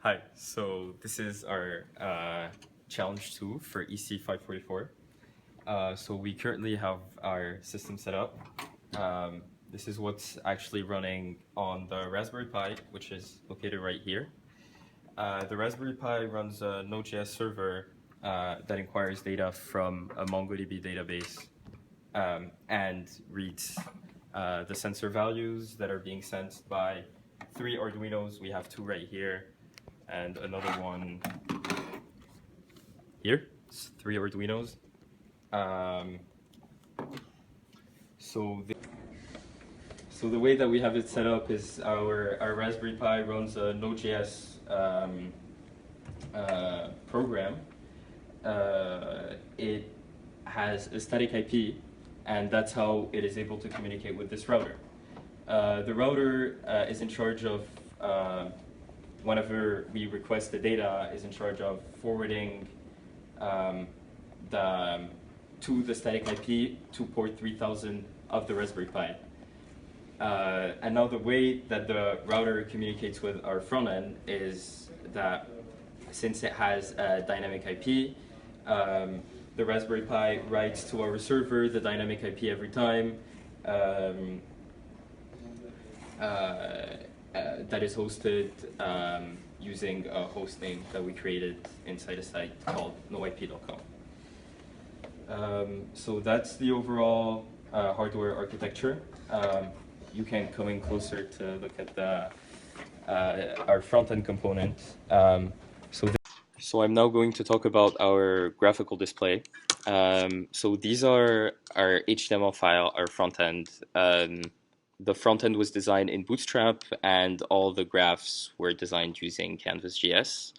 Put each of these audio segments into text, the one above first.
Hi, so this is our challenge 2 for EC544. So we currently have our system set up. This is what's actually running on the Raspberry Pi, which is located right here. The Raspberry Pi runs a Node.js server that inquires data from a MongoDB database and reads the sensor values that are being sent by 3 Arduinos. We have 2 right here, and another one here. It's 3 Arduinos. So the way that we have it set up is our Raspberry Pi runs a Node.js program. It has a static IP, and that's how it is able to communicate with this router. The router is in charge of, whenever we request the data, is in charge of forwarding to the static IP to port 3000 of the Raspberry Pi. And now the way that the router communicates with our front end is that since it has a dynamic IP, the Raspberry Pi writes to our server the dynamic IP every time that is hosted using a host name that we created inside a site called noip.com. So that's the overall hardware architecture. You can come in closer to look at our front-end component. So I'm now going to talk about our graphical display. So these are our HTML file, our front-end. The front-end was designed in Bootstrap, and all the graphs were designed using Canvas.js.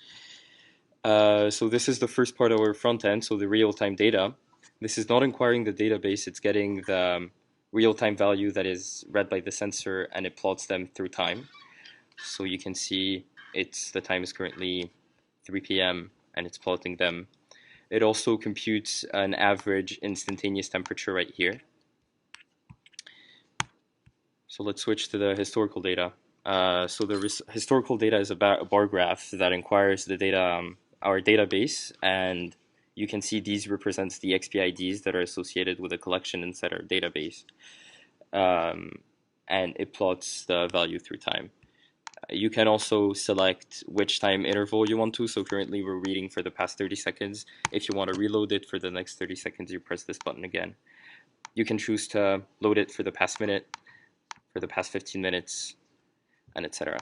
So this is the first part of our front-end, so the real-time data. This is not inquiring the database, it's getting the real-time value that is read by the sensor, and it plots them through time. So you can see the time is currently 3 p.m. and it's plotting them. It also computes an average instantaneous temperature right here. So let's switch to the historical data. So the historical data is a bar graph that inquires the data, our database, and you can see these represents the XP IDs that are associated with a collection inside our database. And it plots the value through time. You can also select which time interval you want to. So currently we're reading for the past 30 seconds. If you want to reload it for the next 30 seconds, you press this button again. You can choose to load it for the past minute, for the past 15 minutes, and etc.